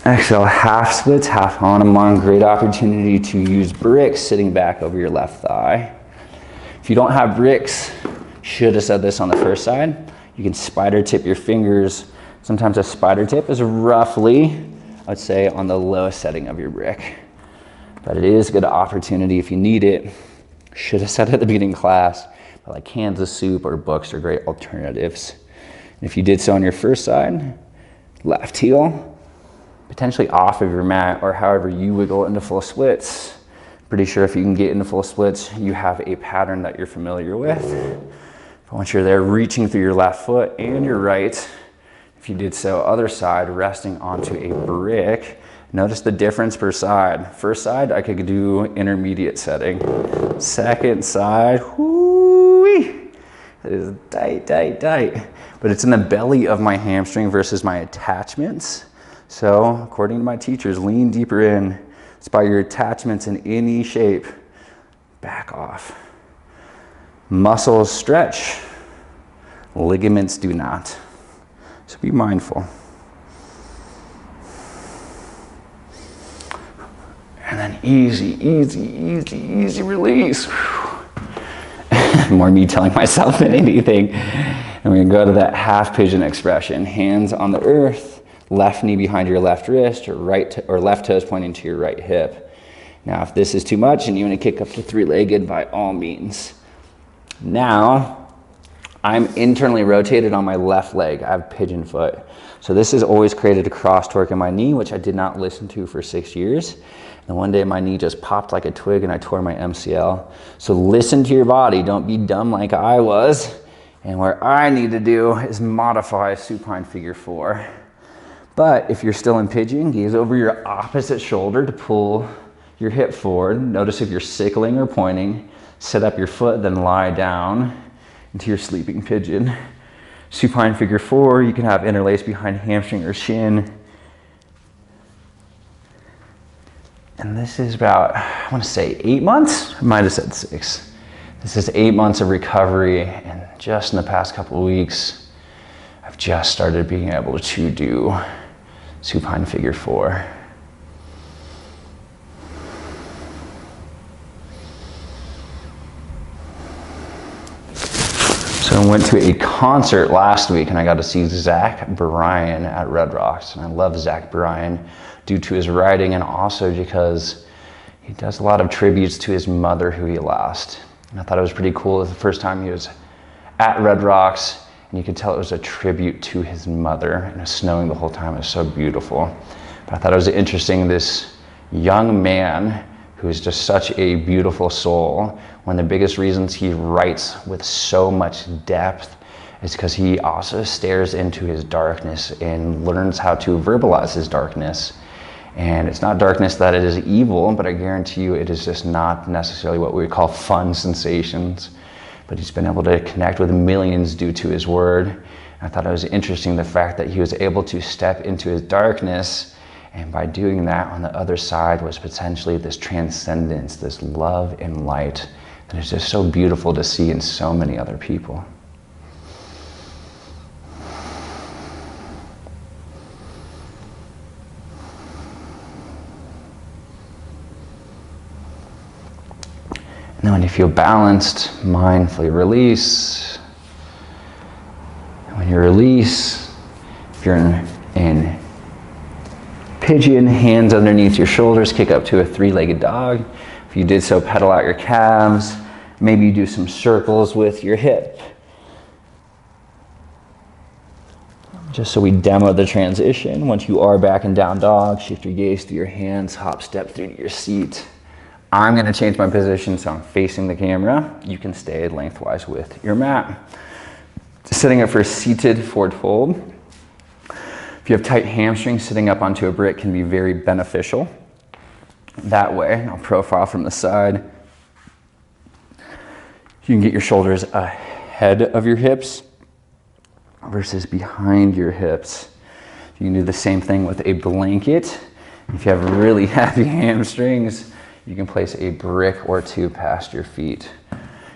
Exhale, half splits, half Hanuman. Great opportunity to use bricks sitting back over your left thigh. If you don't have bricks, should have said this on the first side, you can spider tip your fingers. Sometimes a spider tip is roughly, I'd say, on the lowest setting of your brick. But it is a good opportunity if you need it. Should have said it at the beginning of class, but like cans of soup or books are great alternatives. And if you did so on your first side, left heel, potentially off of your mat or however you wiggle into full splits. Pretty sure if you can get into full splits, you have a pattern that you're familiar with. But once you're there, reaching through your left foot and your right, if you did so, other side, resting onto a brick. Notice the difference per side. First side, I could do intermediate setting. Second side, whoo-wee. It is tight, tight, tight. But it's in the belly of my hamstring versus my attachments. So, according to my teachers, lean deeper in. It's by your attachments in any shape. Back off. Muscles stretch. Ligaments do not. So be mindful. And then easy, easy, easy, easy release. More me telling myself than anything. And we're gonna go to that half pigeon expression. Hands on the earth, left knee behind your left wrist, or left toes pointing to your right hip. Now, if this is too much and you wanna kick up to three-legged, by all means. Now, I'm internally rotated on my left leg. I have pigeon foot. So this has always created a cross torque in my knee, which I did not listen to for 6 years. And one day my knee just popped like a twig and I tore my MCL. So listen to your body, don't be dumb like I was. And what I need to do is modify supine figure 4. But if you're still in pigeon, gaze over your opposite shoulder to pull your hip forward. Notice if you're sickling or pointing. Set up your foot, then lie down into your sleeping pigeon. Supine figure 4, you can have interlace behind hamstring or shin. And this is about, I want to say 8 months. I might have said 6. This is 8 months of recovery, and just in the past couple of weeks, I've just started being able to do supine figure 4. So I went to a concert last week and I got to see Zach Bryan at Red Rocks. And I love Zach Bryan due to his writing and also because he does a lot of tributes to his mother who he lost. And I thought it was pretty cool. It was the first time he was at Red Rocks and you could tell it was a tribute to his mother, and it was snowing the whole time. It was so beautiful. But I thought it was interesting, this young man who is just such a beautiful soul. One of the biggest reasons he writes with so much depth is because he also stares into his darkness and learns how to verbalize his darkness. And it's not darkness that it is evil, but I guarantee you it is just not necessarily what we would call fun sensations. But he's been able to connect with millions due to his word. I thought it was interesting the fact that he was able to step into his darkness, and by doing that, on the other side was potentially this transcendence, this love and light that is just so beautiful to see in so many other people. And then when you feel balanced, mindfully release. And when you release, if you're in pigeon, hands underneath your shoulders, kick up to a three-legged dog. If you did so, pedal out your calves, Maybe you do some circles with your hip. Just so we demo the transition. Once you are back in down dog, shift your gaze through your hands, hop step through to your seat. I'm going to change my position so I'm facing the camera. You can stay lengthwise with your mat. Setting up for a seated forward fold. If you have tight hamstrings, sitting up onto a brick can be very beneficial. That way, I'll profile from the side. You can get your shoulders ahead of your hips versus behind your hips. You can do the same thing with a blanket. If you have really heavy hamstrings, you can place a brick or two past your feet.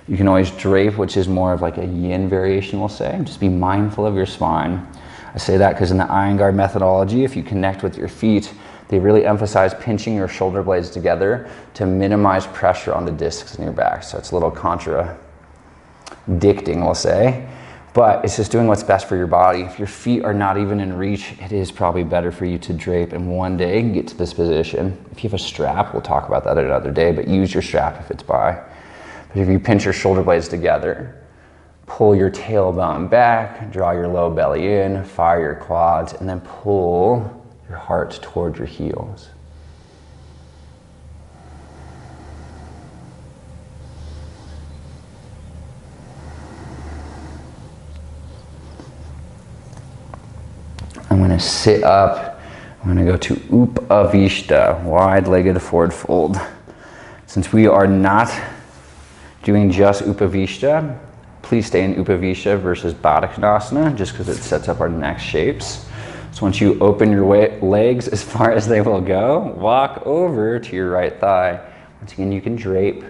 You can always drape, which is more of like a yin variation, we'll say. Just be mindful of your spine. I say that because in the Iyengar methodology, if you connect with your feet, they really emphasize pinching your shoulder blades together to minimize pressure on the discs in your back. So it's a little contradicting, we'll say. But it's just doing what's best for your body. If your feet are not even in reach, it is probably better for you to drape and one day get to this position. If you have a strap, we'll talk about that another day, but use your strap if it's by. But if you pinch your shoulder blades together, pull your tailbone back, draw your low belly in, fire your quads, and then pull your heart toward your heels. I'm going to sit up. I'm going to go to Upavishta, wide-legged forward fold. Since we are not doing just Upavishta, please stay in Upavishta versus Baddha Konasana, just because it sets up our neck shapes. So once you open your legs as far as they will go, walk over to your right thigh. Once again, you can drape.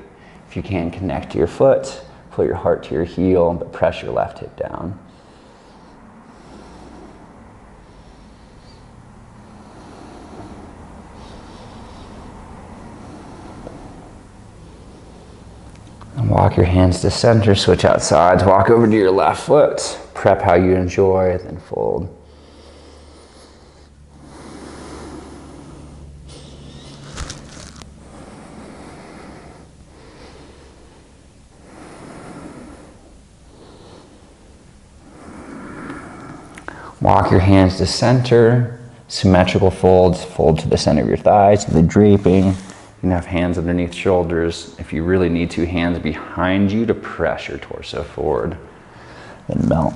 If you can, connect to your foot, pull your heart to your heel, but press your left hip down. And walk your hands to center, switch out sides, walk over to your left foot, prep how you enjoy, then fold. Walk your hands to center, symmetrical folds, fold to the center of your thighs, the draping. You can have hands underneath shoulders. If you really need to, hands behind you to press your torso forward. Then melt.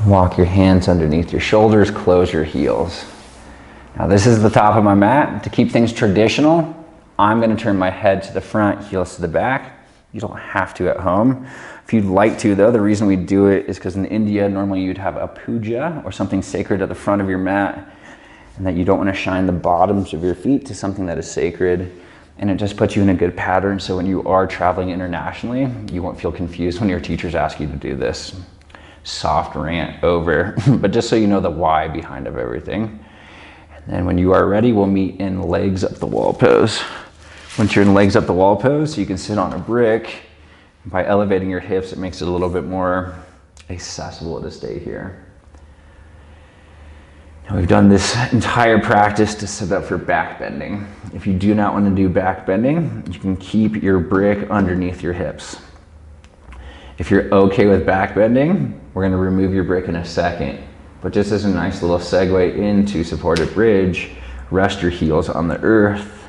Walk your hands underneath your shoulders, close your heels. Now this is the top of my mat. To keep things traditional, I'm going to turn my head to the front, heels to the back. You don't have to at home. If you'd like to though, the reason we do it is because in India, normally you'd have a puja or something sacred at the front of your mat, and that you don't want to shine the bottoms of your feet to something that is sacred. And it just puts you in a good pattern, so when you are traveling internationally, you won't feel confused when your teachers ask you to do this. Soft rant over, but just so you know the why behind of everything. And then when you are ready, we'll meet in legs up the wall pose. Once you're in legs up the wall pose, you can sit on a brick. By elevating your hips, it makes it a little bit more accessible to stay here. Now we've done this entire practice to set up for back bending. If you do not want to do back bending, you can keep your brick underneath your hips. If you're okay with back bending, we're going to remove your brick in a second. But just as a nice little segue into supported bridge, rest your heels on the earth.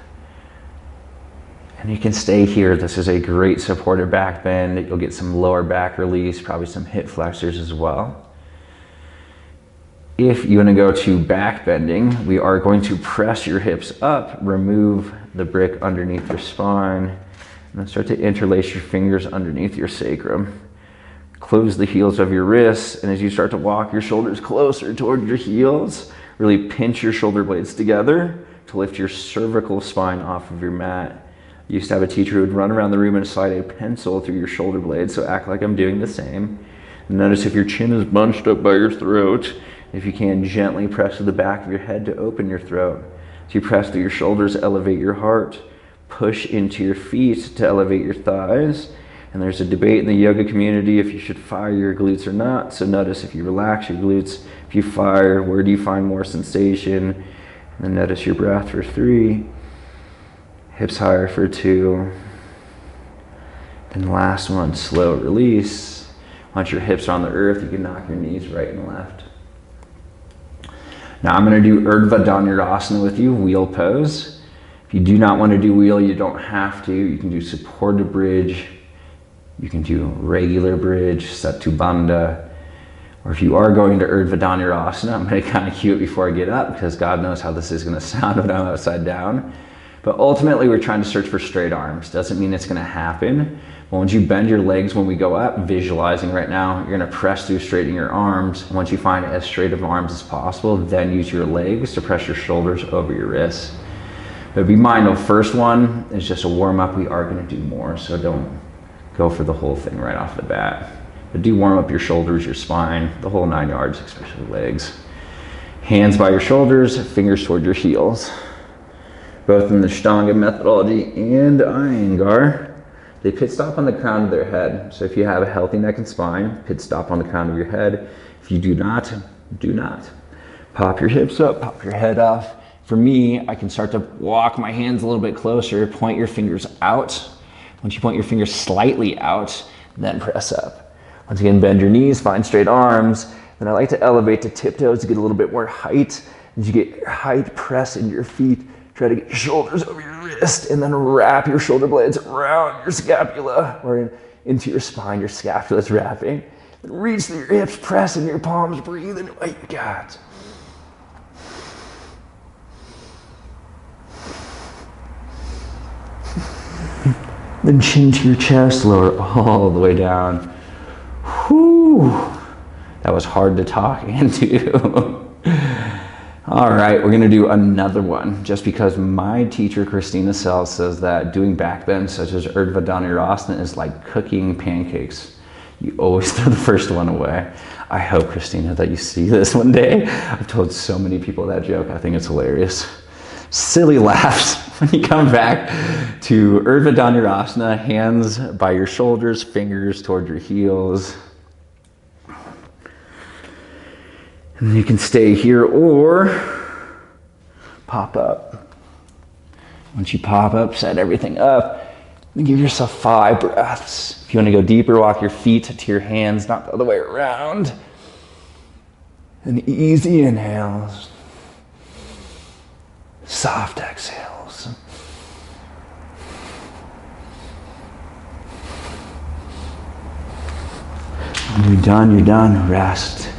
And you can stay here. This is a great supported back bend. You'll get some lower back release, probably some hip flexors as well. If you want to go to back bending, we are going to press your hips up, remove the brick underneath your spine, and then start to interlace your fingers underneath your sacrum. Close the heels of your wrists, and as you start to walk your shoulders closer toward your heels, really pinch your shoulder blades together to lift your cervical spine off of your mat. I used to have a teacher who would run around the room and slide a pencil through your shoulder blades, so act like I'm doing the same. And notice if your chin is bunched up by your throat, if you can, gently press to the back of your head to open your throat. As you press through your shoulders, elevate your heart. Push into your feet to elevate your thighs. And there's a debate in the yoga community if you should fire your glutes or not. So notice if you relax your glutes, if you fire, where do you find more sensation? And then notice your breath for 3, hips higher for 2. Then the last one, slow release. Once your hips are on the earth, you can knock your knees right and left. Now I'm going to do Urdhva Dhanurasana with you, wheel pose. If you do not want to do wheel, you don't have to. You can do supported bridge. You can do regular bridge, Setu Bandha. Or if you are going to Urdhva Dhanurasana, I'm going to kind of cue it before I get up because God knows how this is going to sound when I'm upside down. But ultimately, we're trying to search for straight arms. Doesn't mean it's going to happen. But once you bend your legs when we go up, visualizing right now, you're going to press through, straightening your arms. And once you find as straight of arms as possible, then use your legs to press your shoulders over your wrists. But be mindful, first one is just a warm up. We are going to do more, so don't go for the whole thing right off the bat. But do warm up your shoulders, your spine, the whole 9 yards, especially legs. Hands by your shoulders, fingers toward your heels. Both in the Ashtanga methodology and Iyengar, they pit stop on the crown of their head. So if you have a healthy neck and spine, pit stop on the crown of your head. If you do not, do not. Pop your hips up, pop your head off. For me, I can start to walk my hands a little bit closer, point your fingers out. Once you point your fingers slightly out, then press up. Once again, bend your knees, find straight arms. Then I like to elevate to tiptoes to get a little bit more height. As you get your height, press into your feet. Try to get your shoulders over your wrist and then wrap your shoulder blades around your scapula or into your spine. Your scapula is wrapping. Then reach through your hips, press in your palms, breathe into what you got. Then chin to your chest, lower all the way down. Whew. That was hard to talk into. All right, we're gonna do another one just because my teacher, Christina Sells, says that doing back bends such as Urdhva Dhanurasana is like cooking pancakes. You always throw the first one away. I hope, Christina, that you see this one day. I've told so many people that joke. I think it's hilarious. Silly laughs when you come back to Urdhva Dhanurasana, hands by your shoulders, fingers toward your heels. And then you can stay here or pop up. Once you pop up, set everything up, and give yourself 5 breaths. If you want to go deeper, walk your feet to your hands, not the other way around. And easy inhales. Soft exhales. When you're done, rest.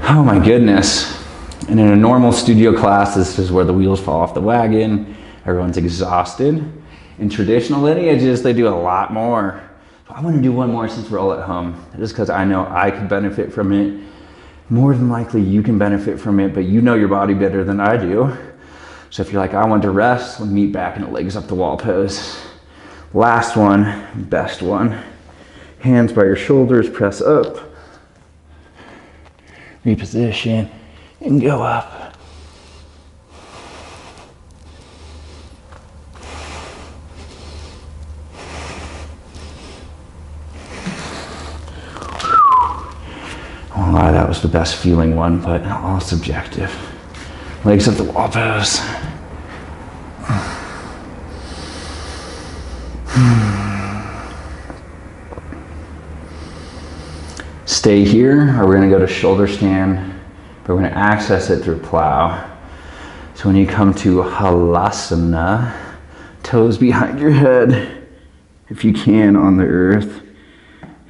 Oh my goodness. And in a normal studio class, this is where the wheels fall off the wagon. Everyone's exhausted. In traditional lineages, they do a lot more. I want to do one more since we're all at home. Just because I know I could benefit from it. More than likely you can benefit from it, but you know your body better than I do. So if you're like, I want to rest, we'll meet back in a legs up the wall pose. Last one, best one. Hands by your shoulders, press up. Reposition and go up. I won't lie, that was the best feeling one, but all subjective. Legs up the wall pose. Stay here, or we're going to go to shoulder stand, but we're going to access it through plow. So when you come to halasana, toes behind your head, if you can, on the earth.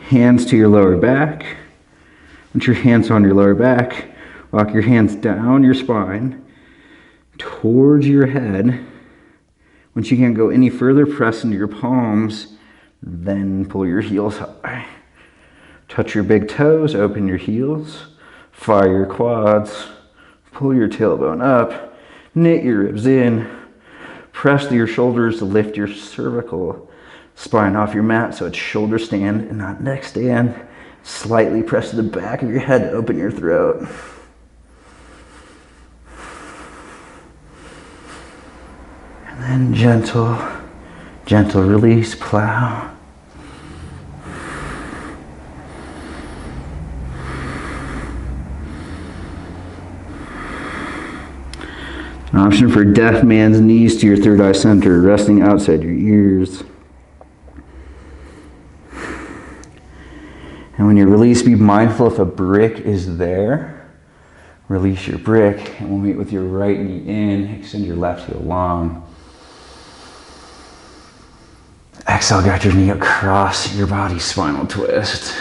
Hands to your lower back. Once your hands on your lower back, walk your hands down your spine, towards your head. Once you can't go any further, press into your palms, then pull your heels high. Touch your big toes, open your heels, fire your quads, pull your tailbone up, knit your ribs in, press through your shoulders to lift your cervical spine off your mat so it's shoulder stand and not neck stand. Slightly press to the back of your head to open your throat. And then gentle Gentle release, plow. An option for deaf man's knees to your third eye center, resting outside your ears. And when you release, be mindful if a brick is there. Release your brick, and we'll meet with your right knee in. Extend your left heel long. Exhale, guide your knee across your body, spinal twist.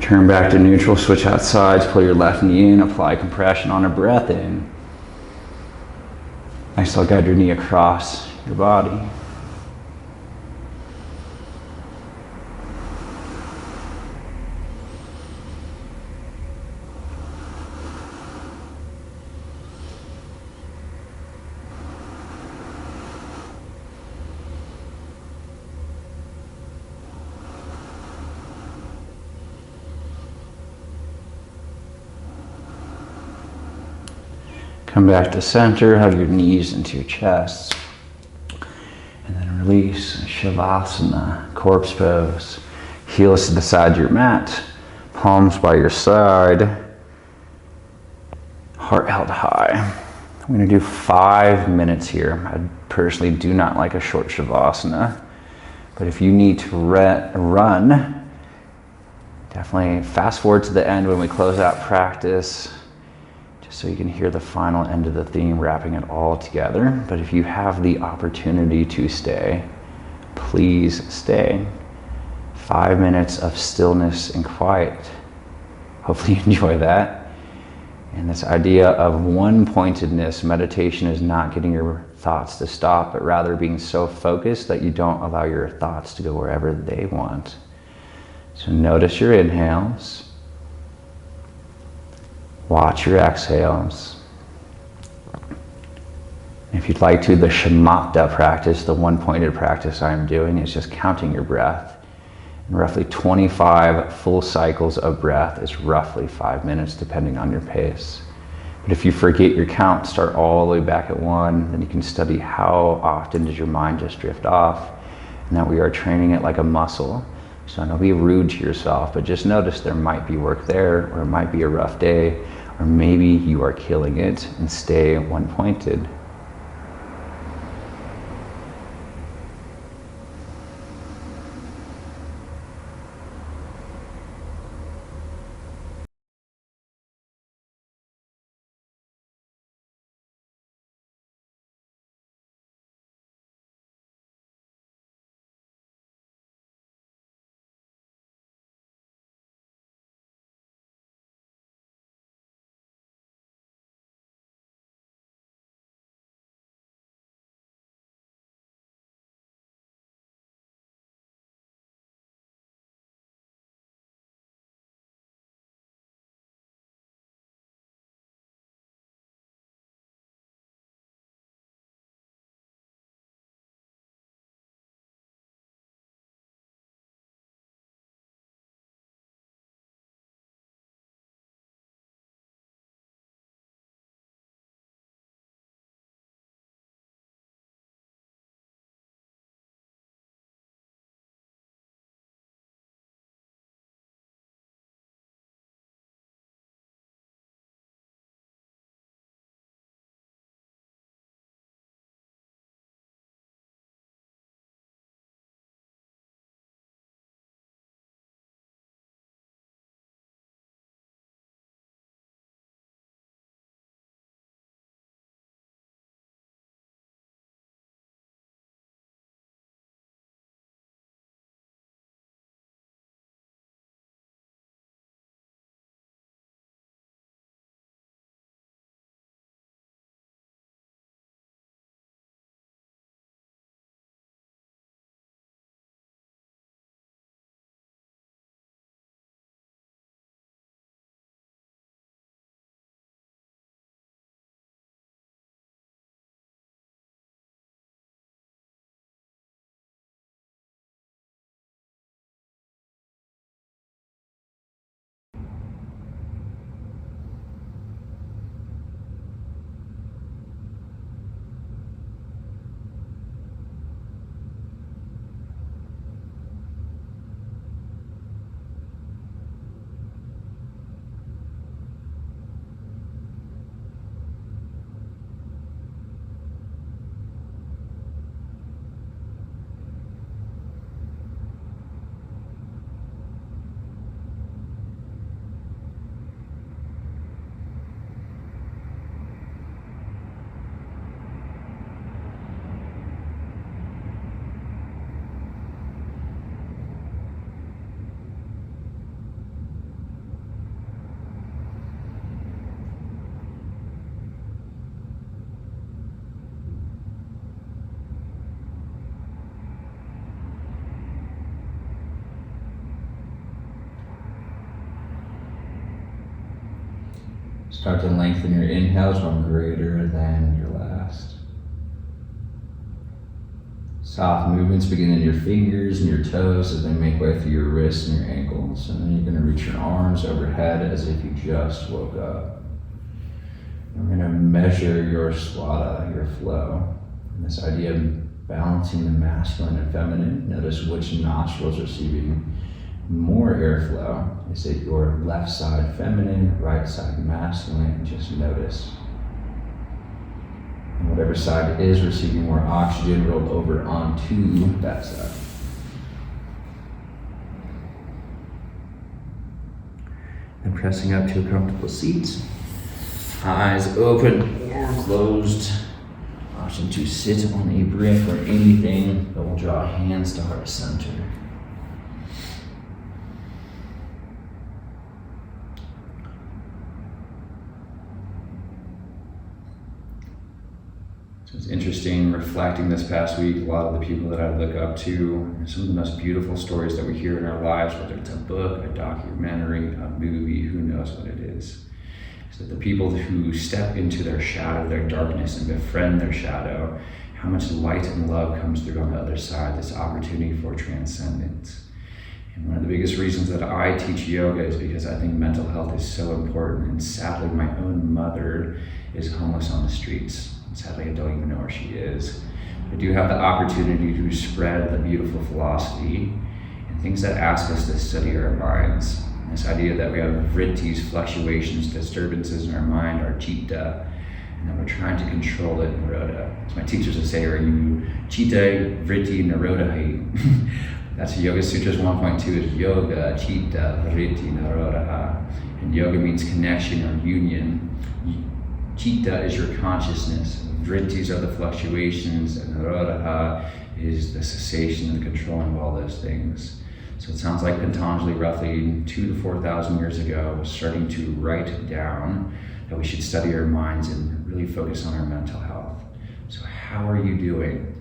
Turn back to neutral, switch out sides, pull your left knee in, apply compression on a breath in. Exhale, guide your knee across your body. Come back to center, hug your knees into your chest. And then release, Shavasana, corpse pose. Heels to the side of your mat, palms by your side, heart held high. I'm gonna do 5 minutes here. I personally do not like a short Shavasana, but if you need to run, definitely fast forward to the end when we close out practice, so you can hear the final end of the theme, wrapping it all together. But if you have the opportunity to stay, please stay. 5 minutes of stillness and quiet. Hopefully you enjoy that. And this idea of one-pointedness, meditation is not getting your thoughts to stop, but rather being so focused that you don't allow your thoughts to go wherever they want. So notice your inhales. Watch your exhales. If you'd like to, the shamatha practice, the one-pointed practice I'm doing, is just counting your breath. And roughly 25 full cycles of breath is roughly 5 minutes, depending on your pace. But if you forget your count, start all the way back at 1, then you can study how often does your mind just drift off, and that we are training it like a muscle. So don't be rude to yourself, but just notice there might be work there, or it might be a rough day, or maybe you are killing it, and stay one-pointed. Start to lengthen your inhales, one greater than your last. Soft movements begin in your fingers and your toes as they make way through your wrists and your ankles. And then you're going to reach your arms overhead as if you just woke up. We're going to measure your swada, your flow. And this idea of balancing the masculine and feminine. Notice which nostrils are receiving more airflow. Is it your left side feminine, right side masculine? Just notice. And whatever side is receiving more oxygen, roll over onto that side. And pressing up to a comfortable seat. Eyes open or closed. Option to sit on a brick or anything that will draw hands to heart center. So it's interesting reflecting this past week, a lot of the people that I look up to, some of the most beautiful stories that we hear in our lives, whether it's a book, a documentary, a movie, who knows what it is that the people who step into their shadow, their darkness, and befriend their shadow, how much light and love comes through on the other side, this opportunity for transcendence. And one of the biggest reasons that I teach yoga is because I think mental health is so important. And sadly, my own mother is homeless on the streets. And sadly, I don't even know where she is. I do have the opportunity to spread the beautiful philosophy and things that ask us to study our minds. This idea that we have vrittis, fluctuations, disturbances in our mind, our chitta, and that we're trying to control it, naroda. As my teachers would say, are you chitta, vritti, naroda? That's Yoga Sutras 1.2 is yoga, chitta, vritti, naroda. And yoga means connection or union. Chitta is your consciousness. Vrittis are the fluctuations, and naroda is the cessation and the controlling of all those things. So it sounds like Patanjali roughly 2,000 to 4,000 years ago was starting to write down that we should study our minds and really focus on our mental health. So how are you doing?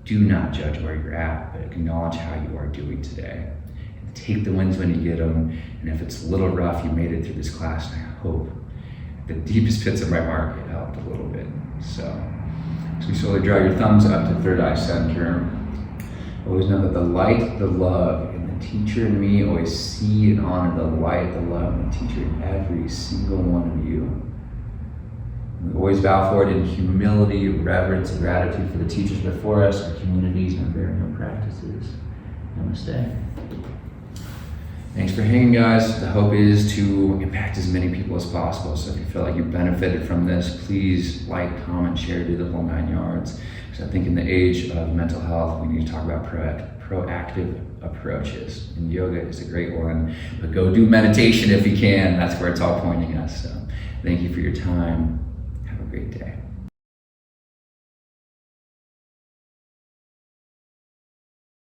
Do not judge where you're at, but acknowledge how you are doing today. And take the wins when you get them. And if it's a little rough, you made it through this class, and I hope the deepest pits of my heart it helped a little bit. So as we slowly draw your thumbs up to third eye center, always know that the light, the love, and the teacher in me always see and honor the light, the love, and the teacher in every single one of you. We always bow forward in humility, reverence, and gratitude for the teachers before us, our communities, and our very own practices. Namaste. Thanks for hanging, guys. The hope is to impact as many people as possible. So if you feel like you benefited from this, please like, comment, share, do the whole 9 yards. Because I think in the age of mental health, we need to talk about proactive approaches. And yoga is a great one. But go do meditation if you can. That's where it's all pointing us. So thank you for your time. Have a great day.